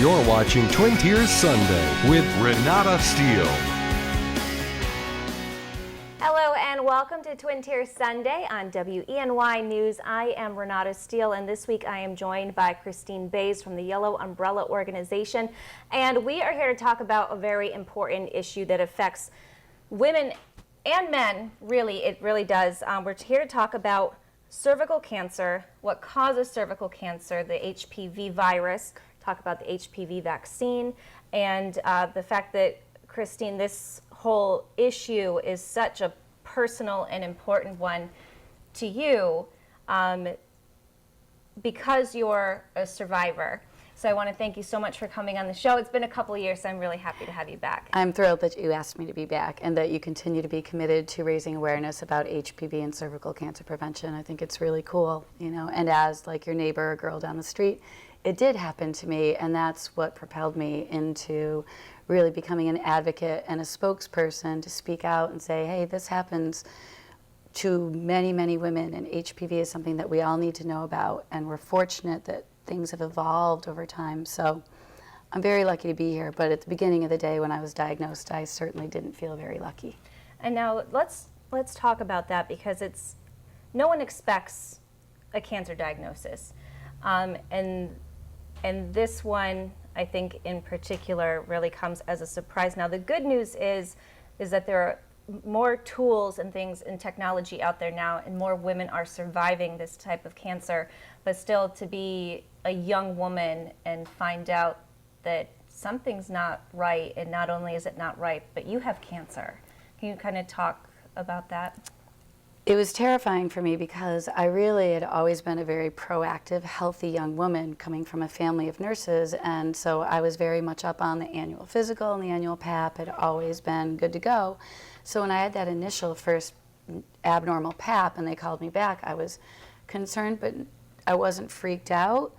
You're watching Twin Tiers Sunday with Renata Stiehl. Hello and welcome to Twin Tiers Sunday on WENY News. I am Renata Stiehl, and this week I am joined by Christine Baze from the Yellow Umbrella Organization, and we are here to talk about a very important issue that affects women and men. It really does. We're here to talk about cervical cancer, what causes cervical cancer, the HPV virus, talk about the HPV vaccine, and the fact that, Christine, this whole issue is such a personal and important one to you because you're a survivor. So I want to thank you so much for coming on the show. It's been a couple of years, so I'm really happy to have you back. I'm thrilled that you asked me to be back and that you continue to be committed to raising awareness about HPV and cervical cancer prevention. I think it's really cool, you know, and as like your neighbor or girl down the street, it did happen to me, and that's what propelled me into really becoming an advocate and a spokesperson to speak out and say, hey, this happens to many, many women, and HPV is something that we all need to know about, and we're fortunate that things have evolved over time. So I'm very lucky to be here, but at the beginning of the day when I was diagnosed, I certainly didn't feel very lucky. And now let's talk about that, because no one expects a cancer diagnosis. And this one, I think in particular, really comes as a surprise. Now the good news is that there are more tools and things and technology out there now, and more women are surviving this type of cancer. But still, to be a young woman and find out that something's not right, and not only is it not right, but you have cancer. Can you kind of talk about that? It was terrifying for me because I really had always been a very proactive, healthy young woman coming from a family of nurses, and so I was very much up on the annual physical and the annual PAP, had always been good to go. So when I had that initial first abnormal PAP and they called me back, I was concerned, but I wasn't freaked out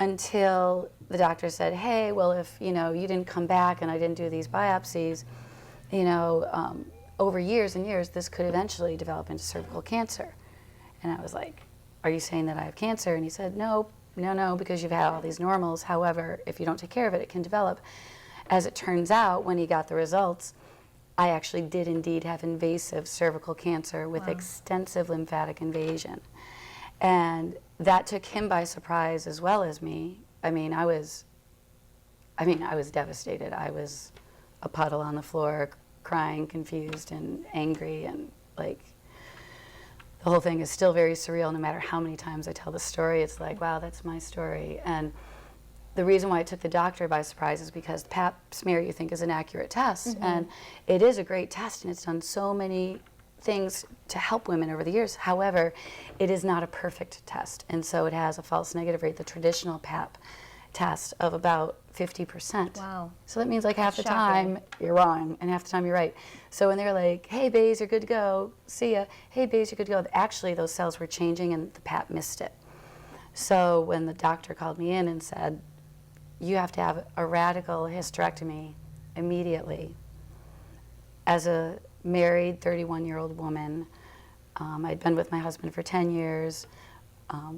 until the doctor said, hey, well, if you didn't come back and I didn't do these biopsies, over years and years, this could eventually develop into cervical cancer. And I was like, are you saying that I have cancer? And he said, no, because you've had all these normals. However, if you don't take care of it, it can develop. As it turns out, when he got the results, I actually did indeed have invasive cervical cancer with extensive lymphatic invasion. And that took him by surprise as well as me. I was devastated. I was a puddle on the floor, crying, confused, and angry, and like the whole thing is still very surreal. No matter how many times I tell the story, it's like, wow, that's my story. And the reason why it took the doctor by surprise is because the Pap smear, you think, is an accurate test, and it is a great test, and it's done so many things to help women over the years. However, it is not a perfect test, and so it has a false negative rate, the traditional Pap test, of about 50%. Wow. So that means like half the time you're wrong and half the time you're right. So when they're like, hey, Baze, you're good to go, see ya. Hey, Baze, you're good to go. Actually, those cells were changing and the Pap missed it. So when the doctor called me in and said, you have to have a radical hysterectomy immediately. As a married 31-year-old woman, I'd been with my husband for 10 years.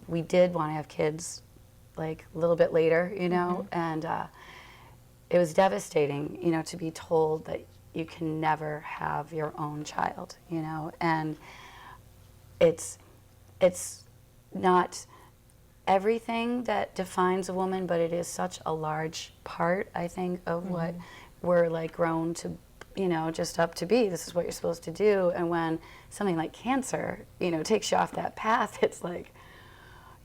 We did want to have kids like a little bit later, and it was devastating, to be told that you can never have your own child, and it's not everything that defines a woman, but it is such a large part, I think, of what we're like grown to, just up to be. This is what you're supposed to do. And when something like cancer, takes you off that path, it's like,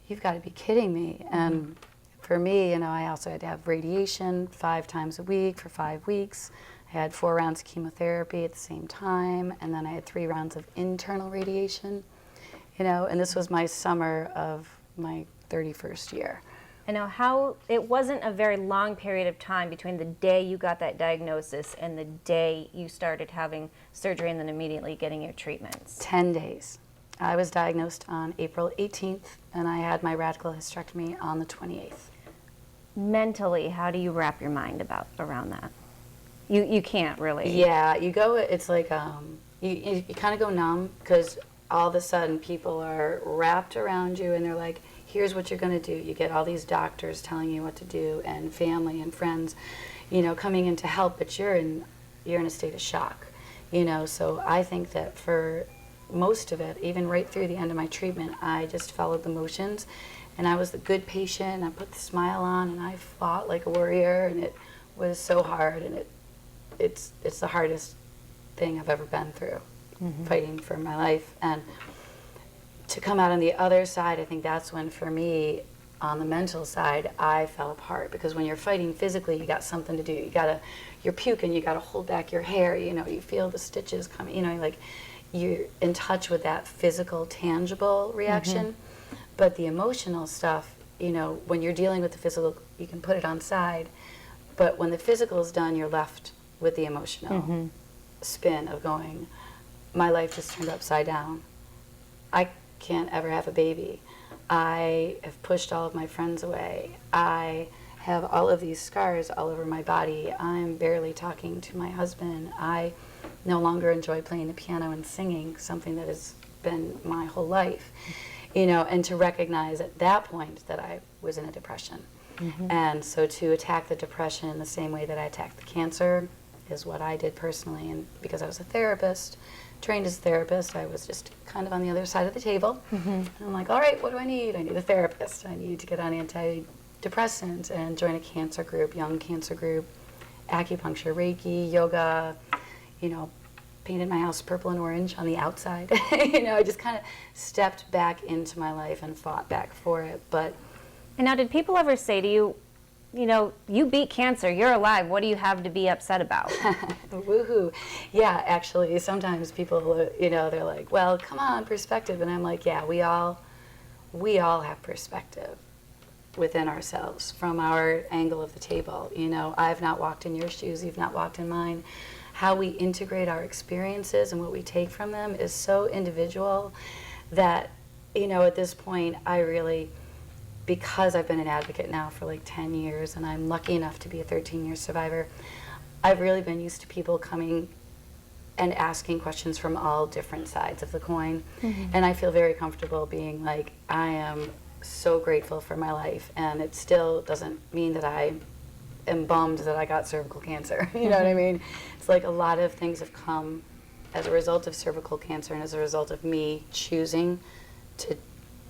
you've got to be kidding me. And for me, I also had to have radiation 5 times a week for 5 weeks. I had 4 rounds of chemotherapy at the same time, and then I had 3 rounds of internal radiation, and this was my summer of my 31st year. And now it wasn't a very long period of time between the day you got that diagnosis and the day you started having surgery and then immediately getting your treatments. 10 days. I was diagnosed on April 18th, and I had my radical hysterectomy on the 28th. Mentally, how do you wrap your mind around that? You can't really. Yeah, it's like, you kind of go numb, because all of a sudden people are wrapped around you and they're like, here's what you're going to do. You get all these doctors telling you what to do, and family and friends, you know, coming in to help, but you're in a state of shock, you know. So I think that for most of it, even right through the end of my treatment, I just followed the motions, and I was the good patient, and I put the smile on, and I fought like a warrior, and it was so hard, and it's the hardest thing I've ever been through, fighting for my life. And to come out on the other side, I think that's when, for me, on the mental side, I fell apart, because when you're fighting physically, you got something to do. You're puking, you gotta hold back your hair, you know, you feel the stitches coming, you know, like you're in touch with that physical, tangible reaction. But the emotional stuff, you know, when you're dealing with the physical, you can put it on side. But when the physical is done, you're left with the emotional spin of going, my life just turned upside down. I can't ever have a baby. I have pushed all of my friends away. I have all of these scars all over my body. I'm barely talking to my husband. I no longer enjoy playing the piano and singing, something that has been my whole life. You know, and to recognize at that point that I was in a depression. And so to attack the depression in the same way that I attacked the cancer is what I did personally. And because I was a therapist, trained as a therapist, I was just kind of on the other side of the table. And I'm like, all right, what do I need? I need a therapist. I need to get on antidepressants and join a cancer group, young cancer group, acupuncture, Reiki, yoga, you know, painted my house purple and orange on the outside. You know, I just kind of stepped back into my life and fought back for it. And now, did people ever say to you, you know, you beat cancer, you're alive, what do you have to be upset about? Woohoo. Yeah, actually, sometimes people, you know, they're like, well, come on, perspective. And I'm like, yeah, we all have perspective within ourselves from our angle of the table. You know, I've not walked in your shoes, you've not walked in mine. How we integrate our experiences and what we take from them is so individual that, you know, at this point, I really, because I've been an advocate now for like 10 years and I'm lucky enough to be a 13-year survivor, I've really been used to people coming and asking questions from all different sides of the coin. And I feel very comfortable being like, I am so grateful for my life, and it still doesn't mean that I am bummed that I got cervical cancer. You know what I mean? It's like a lot of things have come as a result of cervical cancer and as a result of me choosing to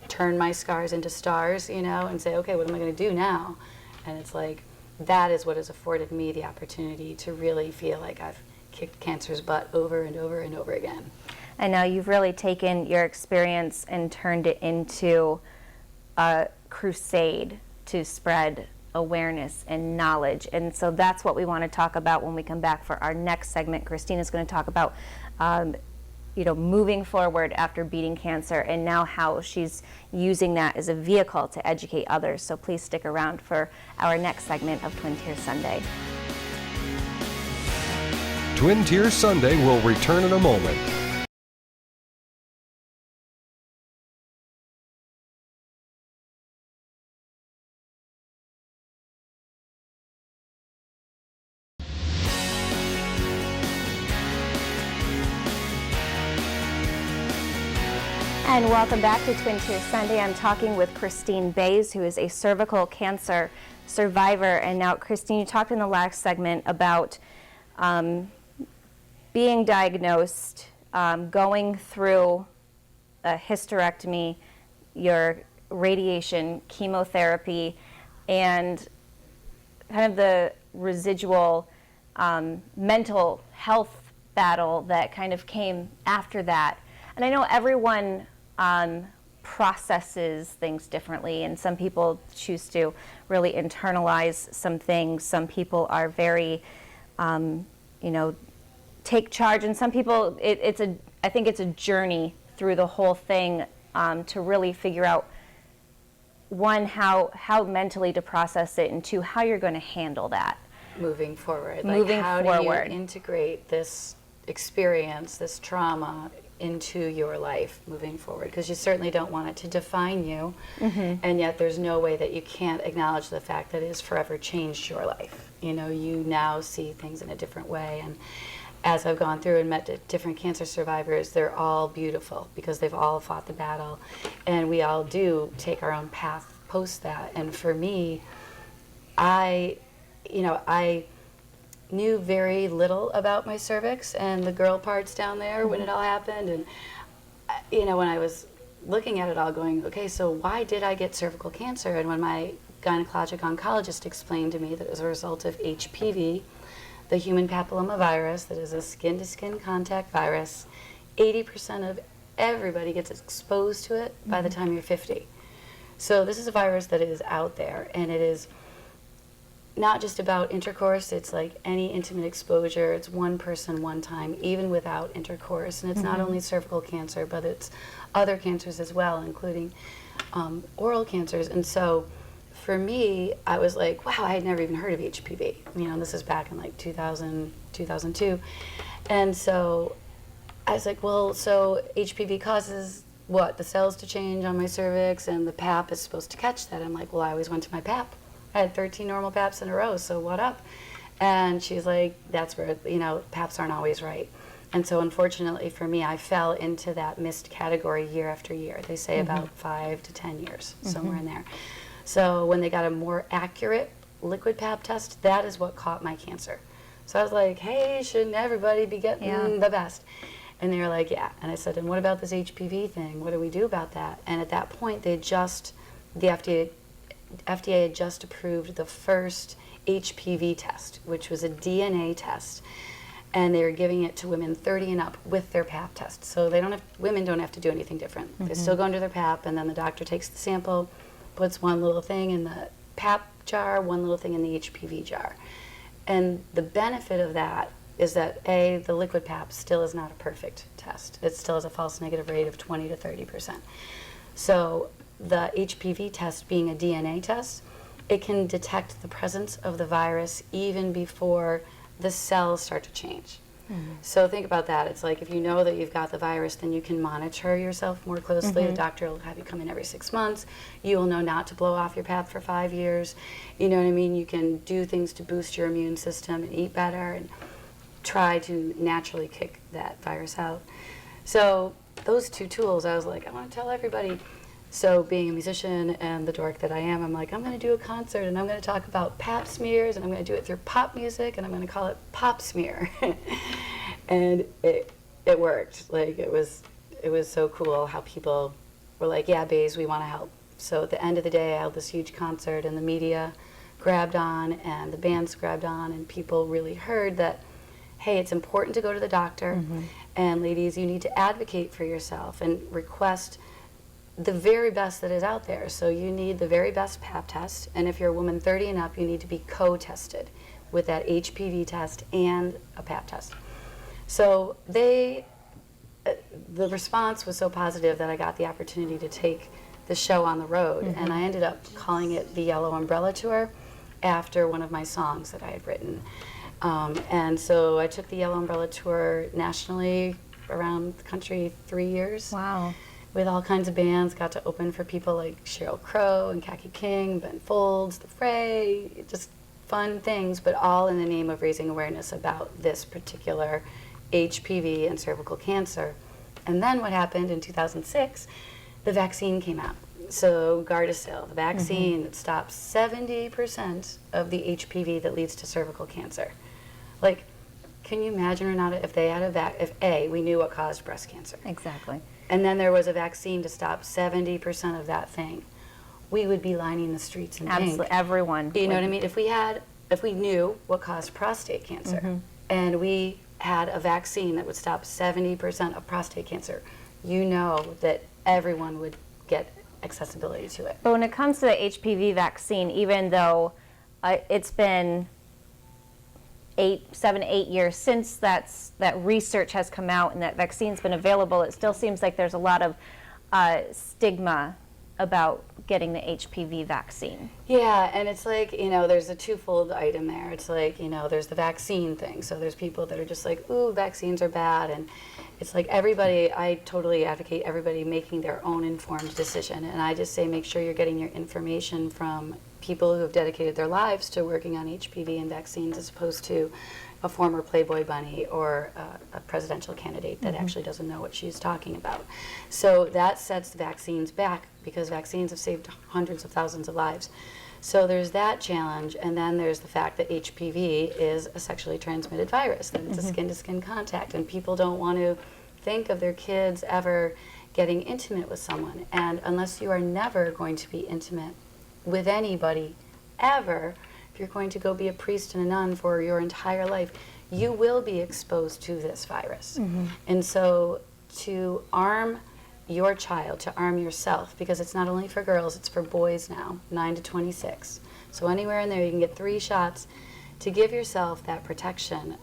turn my scars into stars, you know, and say, okay, what am I going to do now? And it's like, that is what has afforded me the opportunity to really feel like I've kicked cancer's butt over and over and over again. And now you've really taken your experience and turned it into a crusade to spread awareness and knowledge. And so that's what we want to talk about when we come back for our next segment. Christine is going to talk about you know, moving forward after beating cancer, and now how she's using that as a vehicle to educate others. So please stick around for our next segment of Twin Tier Sunday. Twin Tier Sunday will return in a moment. And welcome back to Twin Tier Sunday. I'm talking with Christine Baze, who is a cervical cancer survivor. And now, Christine, you talked in the last segment about being diagnosed, going through a hysterectomy, your radiation, chemotherapy, and kind of the residual mental health battle that kind of came after that. And I know everyone processes things differently, and some people choose to really internalize some things. Some people are very, you know, take charge, and some people, I think it's a journey through the whole thing to really figure out, one, how mentally to process it, and two, how you're going to handle that. Moving forward. Moving how forward. do you integrate this experience, this trauma, into your life moving forward? Because you certainly don't want it to define you, and yet there's no way that you can't acknowledge the fact that it has forever changed your life. You know, you now see things in a different way, as I've gone through and met different cancer survivors, they're all beautiful because they've all fought the battle, and we all do take our own path post that. And for me, I knew very little about my cervix and the girl parts down there when it all happened. And, when I was looking at it all going, okay, so why did I get cervical cancer? And when my gynecologic oncologist explained to me that it was a result of HPV, the human papilloma virus, that is a skin-to-skin contact virus, 80% of everybody gets exposed to it by the time you're 50. So this is a virus that is out there, and it is not just about intercourse. It's like any intimate exposure. It's one person, one time, even without intercourse. And it's not only cervical cancer, but it's other cancers as well, including oral cancers. And so for me, I was like, wow, I had never even heard of HPV. This is back in like 2000, 2002. And so I was like, well, so HPV causes what? The cells to change on my cervix, and the PAP is supposed to catch that. I'm like, well, I always went to my PAP. I had 13 normal PAPs in a row, so what up? And she's like, that's where, PAPs aren't always right. And so unfortunately for me, I fell into that missed category year after year. They say about 5 to 10 years, somewhere in there. So when they got a more accurate liquid PAP test, that is what caught my cancer. So I was like, hey, shouldn't everybody be getting the best? And they were like, yeah. And I said, and what about this HPV thing? What do we do about that? And at that point, the FDA had just approved the first HPV test, which was a DNA test, and they were giving it to women 30 and up with their PAP test. So women don't have to do anything different. They still go into their PAP, and then the doctor takes the sample, puts one little thing in the PAP jar, one little thing in the HPV jar. And the benefit of that is that the liquid PAP still is not a perfect test. It still has a false negative rate of 20 to 30%. So the HPV test being a DNA test, it can detect the presence of the virus even before the cells start to change. So think about that. It's like if you know that you've got the virus, then you can monitor yourself more closely. The doctor will have you come in every 6 months. You will know not to blow off your PAP for 5 years. You know what I mean? You can do things to boost your immune system and eat better and try to naturally kick that virus out. So those two tools, I was like, I want to tell everybody. So being a musician and the dork that I am, I'm like, I'm going to do a concert and I'm going to talk about pap smears, and I'm going to do it through pop music, and I'm going to call it Pop Smear. And it worked. Like it was so cool how people were like, yeah, Baze, we want to help. So at the end of the day, I held this huge concert, and the media grabbed on and the bands grabbed on, and people really heard that, hey, it's important to go to the doctor, and ladies, you need to advocate for yourself and request the very best that is out there. So you need the very best PAP test, and if you're a woman 30 and up, you need to be co-tested with that HPV test and a PAP test. So the response was so positive that I got the opportunity to take the show on the road, and I ended up calling it the Yellow Umbrella Tour after one of my songs that I had written. And so I took the Yellow Umbrella Tour nationally around the country 3 years. Wow. With all kinds of bands, got to open for people like Sheryl Crow and Khaki King, Ben Folds, The Fray, just fun things, but all in the name of raising awareness about this particular HPV and cervical cancer. And then what happened in 2006, the vaccine came out. So Gardasil, the vaccine that stops 70% of the HPV that leads to cervical cancer. Like, can you imagine, Renata, if they had we knew what caused breast cancer. Exactly. And then there was a vaccine to stop 70% of that thing, we would be lining the streets in Absolutely, pink. everyone. You know what I mean? If we knew what caused prostate cancer, and we had a vaccine that would stop 70% of prostate cancer, you know that everyone would get accessibility to it. But when it comes to the HPV vaccine, even though it's been 7 to 8 years since that research has come out and that vaccine's been available, it still seems like there's a lot of stigma about getting the HPV vaccine. Yeah, and it's like, there's a twofold item there. It's like, there's the vaccine thing. So there's people that are just like, ooh, vaccines are bad. And it's like I totally advocate everybody making their own informed decision. And I just say make sure you're getting your information from people who have dedicated their lives to working on HPV and vaccines, as opposed to a former Playboy bunny or a presidential candidate that actually doesn't know what she's talking about. So that sets vaccines back because vaccines have saved hundreds of thousands of lives. So there's that challenge, and then there's the fact that HPV is a sexually transmitted virus, that it's a skin-to-skin contact, and people don't want to think of their kids ever getting intimate with someone. And unless you are never going to be intimate with anybody, ever, if you're going to go be a priest and a nun for your entire life, you will be exposed to this virus. And so to arm your child, to arm yourself, because it's not only for girls, it's for boys now, 9 to 26. So anywhere in there you can get 3 shots to give yourself that protection,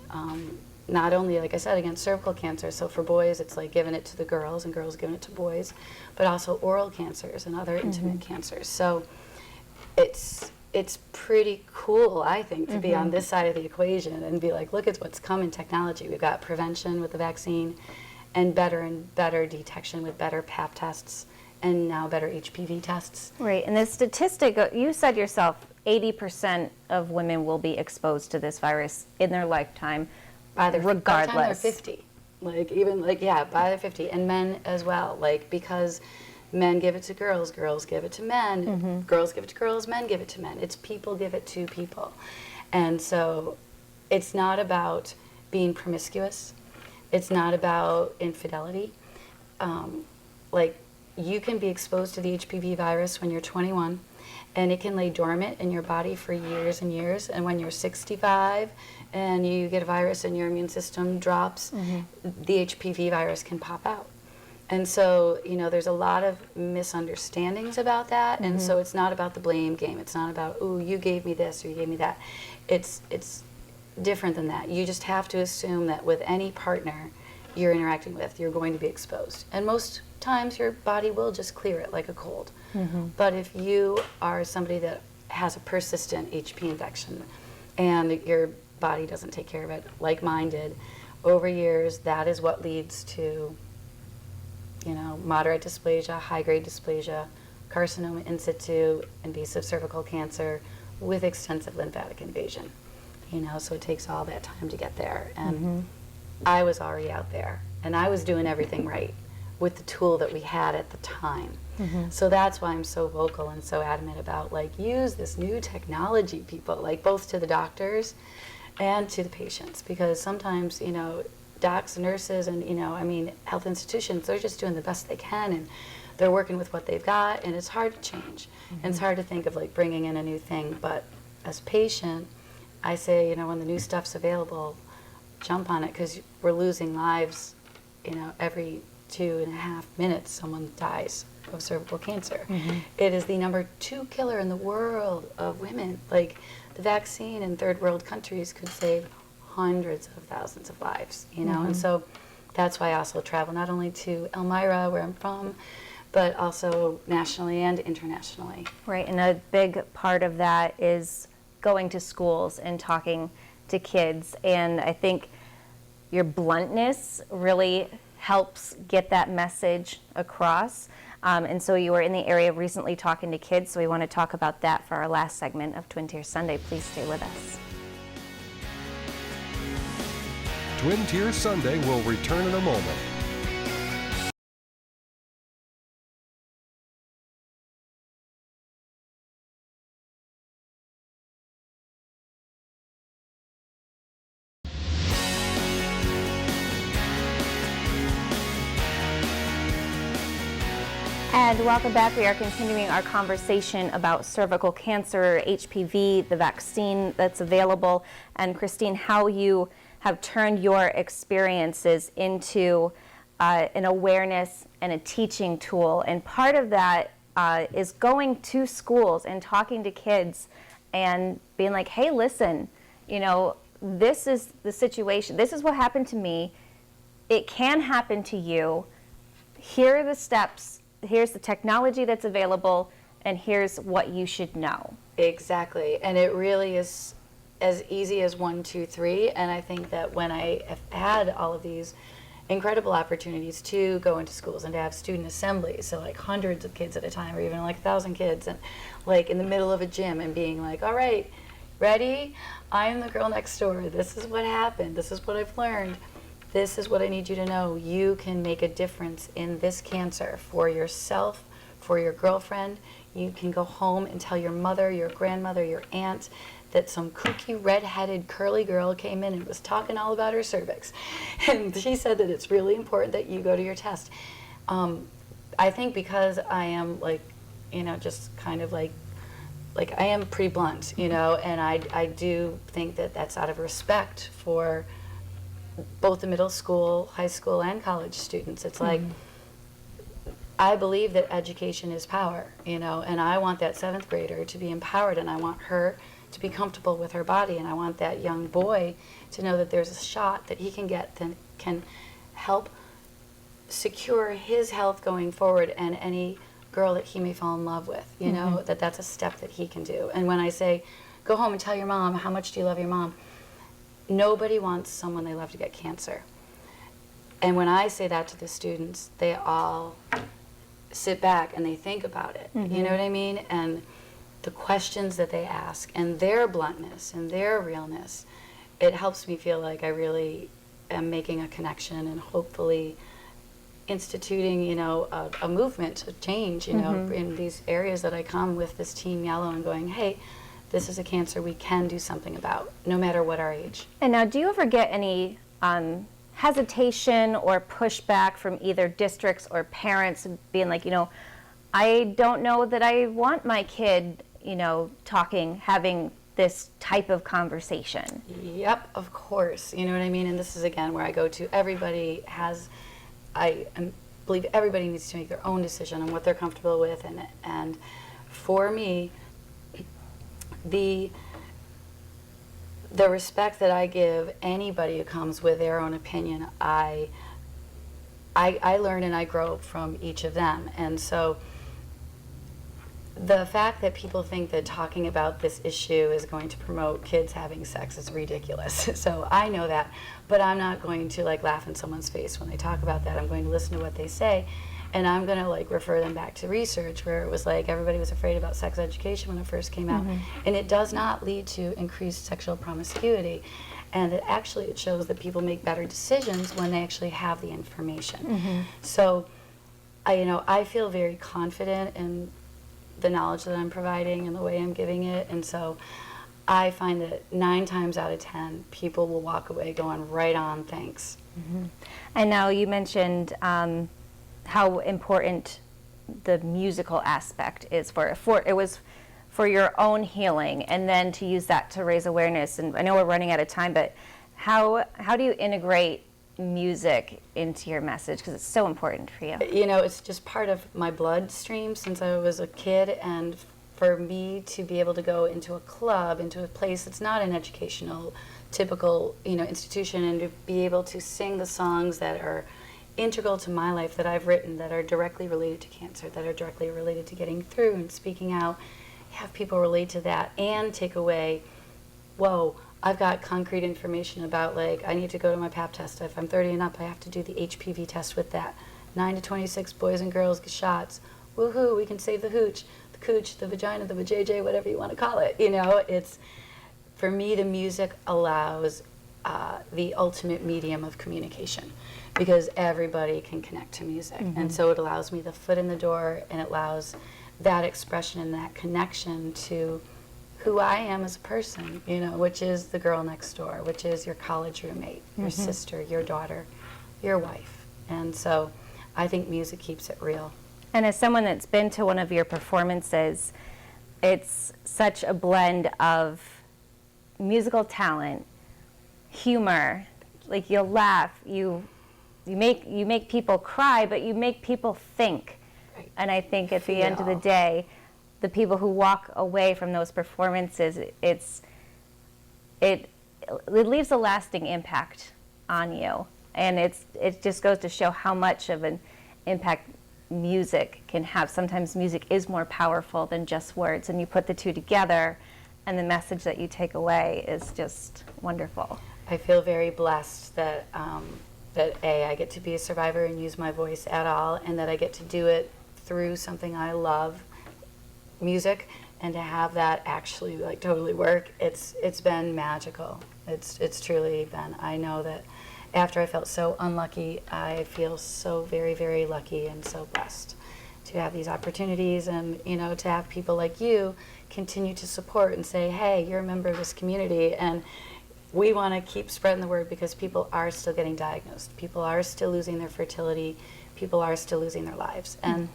not only, like I said, against cervical cancer, so for boys it's like giving it to the girls and girls giving it to boys, but also oral cancers and other intimate cancers. So it's pretty cool, I think, to be on this side of the equation and be like, look at what's come in technology. We've got prevention with the vaccine, and better detection with better Pap tests, and now better HPV tests. Right, and the statistic, you said yourself, 80% of women will be exposed to this virus in their lifetime, regardless. By the time they're 50, by the 50, and men as well, because men give it to girls, girls give it to men, girls give it to girls, men give it to men. It's people give it to people. And so it's not about being promiscuous. It's not about infidelity. You can be exposed to the HPV virus when you're 21, and it can lay dormant in your body for years and years. And when you're 65 and you get a virus and your immune system drops, the HPV virus can pop out. And so, there's a lot of misunderstandings about that. And so it's not about the blame game. It's not about, ooh, you gave me this or you gave me that. It's different than that. You just have to assume that with any partner you're interacting with, you're going to be exposed. And most times your body will just clear it like a cold. But if you are somebody that has a persistent HP infection and your body doesn't take care of it like mine did, over years, that is what leads to moderate dysplasia, high-grade dysplasia, carcinoma in situ, invasive cervical cancer with extensive lymphatic invasion. So it takes all that time to get there. And I was already out there, and I was doing everything right with the tool that we had at the time. So that's why I'm so vocal and so adamant about, use this new technology, people, both to the doctors and to the patients, because sometimes, docs, nurses, and, health institutions, they're just doing the best they can, and they're working with what they've got, and it's hard to change. And it's hard to think of, bringing in a new thing, but as a patient, I say, when the new stuff's available, jump on it, because we're losing lives, every 2.5 minutes someone dies of cervical cancer. It is the #2 killer in the world of women. The vaccine in third world countries could save hundreds of thousands of lives, and so that's why I also travel not only to Elmira, where I'm from, but also nationally and internationally. Right, and a big part of that is going to schools and talking to kids, and I think your bluntness really helps get that message across. And so you were in the area recently talking to kids, so we want to talk about that for our last segment of Twin Tiers Sunday. Please stay with us. Twin Tiers Sunday will return in a moment. And welcome back. We are continuing our conversation about cervical cancer, HPV, the vaccine that's available, and Christine, how you have turned your experiences into an awareness and a teaching tool. And part of that is going to schools and talking to kids and being like, hey, listen, this is the situation. This is what happened to me. It can happen to you. Here are the steps. Here's the technology that's available, and here's what you should know. Exactly, and it really is as easy as 1, 2, 3. And I think that when I have had all of these incredible opportunities to go into schools and to have student assemblies, so hundreds of kids at a time, or even 1,000 kids, and in the middle of a gym, and being like, all right, ready? I am the girl next door. This is what happened. This is what I've learned. This is what I need you to know. You can make a difference in this cancer for yourself, for your girlfriend. You can go home and tell your mother, your grandmother, your aunt that some kooky, red-headed, curly girl came in and was talking all about her cervix. And she said that it's really important that you go to your test. I think because I am just kind of like I am pretty blunt, and I do think that that's out of respect for both the middle school, high school, and college students. It's like, I believe that education is power, and I want that 7th grader to be empowered, and I want her to be comfortable with her body, and I want that young boy to know that there's a shot that he can get that can help secure his health going forward, and any girl that he may fall in love with, that's a step that he can do. And when I say, go home and tell your mom, how much do you love your mom? Nobody wants someone they love to get cancer. And when I say that to the students, they all sit back and they think about it. You know what I mean? And the questions that they ask and their bluntness and their realness, it helps me feel like I really am making a connection and hopefully instituting, a movement of change, in these areas that I come with this Team Yellow and going, hey, this is a cancer we can do something about, no matter what our age. And now, do you ever get any hesitation or pushback from either districts or parents being like, I don't know that I want my kid, having this type of conversation? Yep, of course. You know what I mean? And this is, again, where I go to. Everybody has, believe everybody needs to make their own decision on what they're comfortable with. And for me, the respect that I give anybody who comes with their own opinion, I learn and I grow from each of them. And so the fact that people think that talking about this issue is going to promote kids having sex is ridiculous. So I know that, but I'm not going to laugh in someone's face when they talk about that. I'm going to listen to what they say. And I'm going to refer them back to research where it was everybody was afraid about sex education when it first came out. And it does not lead to increased sexual promiscuity. And it shows that people make better decisions when they actually have the information. So I feel very confident in the knowledge that I'm providing and the way I'm giving it. And so I find that 9 times out of 10, people will walk away going, right on, thanks. And now you mentioned how important the musical aspect is for your own healing, and then to use that to raise awareness. And I know we're running out of time, but how do you integrate music into your message, because it's so important for you? It's just part of my bloodstream since I was a kid, and for me to be able to go into a club, into a place that's not an educational, typical, institution, and to be able to sing the songs that are integral to my life that I've written, that are directly related to cancer, that are directly related to getting through and speaking out, have people relate to that and take away, whoa, I've got concrete information about I need to go to my Pap test. If I'm 30 and up, I have to do the HPV test with that. 9 to 26 boys and girls get shots. Woohoo, we can save the hooch, the cooch, the vagina, the vajayjay, whatever you want to call it. It's, for me, the music allows the ultimate medium of communication, because everybody can connect to music. And so it allows me the foot in the door, and it allows that expression and that connection to who I am as a person, which is the girl next door, which is your college roommate, your sister, your daughter, your wife. And so I think music keeps it real. And as someone that's been to one of your performances, it's such a blend of musical talent, humor, you'll laugh, you make people cry, but you make people think. Right. And I think at the end of the day, the people who walk away from those performances, it leaves a lasting impact on you. And it just goes to show how much of an impact music can have. Sometimes music is more powerful than just words, and you put the two together, and the message that you take away is just wonderful. I feel very blessed that I get to be a survivor and use my voice at all, and that I get to do it through something I love, music, and to have that actually like totally work, it's been magical. It's truly been. I know that after I felt so unlucky, I feel so very, very lucky and so blessed to have these opportunities, and you know, to have people like you continue to support and say, hey, you're a member of this community, and we want to keep spreading the word, because people are still getting diagnosed. People are still losing their fertility. People are still losing their lives. And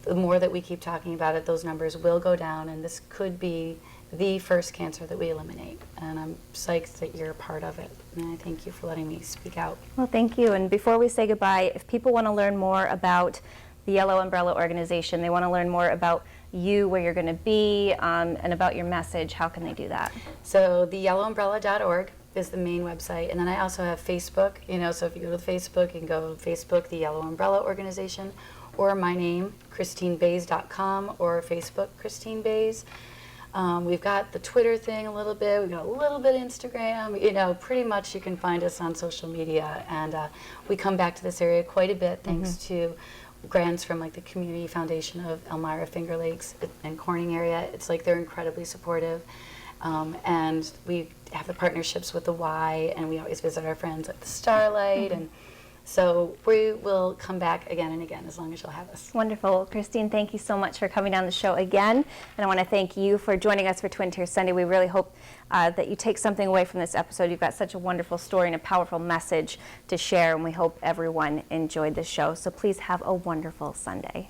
the more that we keep talking about it, those numbers will go down, and this could be the first cancer that we eliminate. And I'm psyched that you're a part of it. And I thank you for letting me speak out. Well, thank you. And before we say goodbye, if people want to learn more about the Yellow Umbrella organization, they want to learn more about you, where you're going to be, and about your message, how can they do that? So the yellowumbrella.org is the main website, and then I also have Facebook. You know, so if you go to Facebook, you can go to Facebook, the Yellow Umbrella Organization, or my name, ChristineBaze.com, or Facebook, Christine Baze. We've got the Twitter thing a little bit. We've got a little bit of Instagram. You know, pretty much you can find us on social media, and we come back to this area quite a bit thanks to grants from like the Community Foundation of Elmira, Finger Lakes, and Corning area. It's like they're incredibly supportive, and we have the partnerships with the Y, and we always visit our friends at the Starlight, and so we will come back again and again as long as you'll have us. Wonderful. Christine, thank you so much for coming on the show again. And I want to thank you for joining us for Twin Tier Sunday. We really hope that you take something away from this episode. You've got such a wonderful story and a powerful message to share, and we hope everyone enjoyed the show. So please have a wonderful Sunday.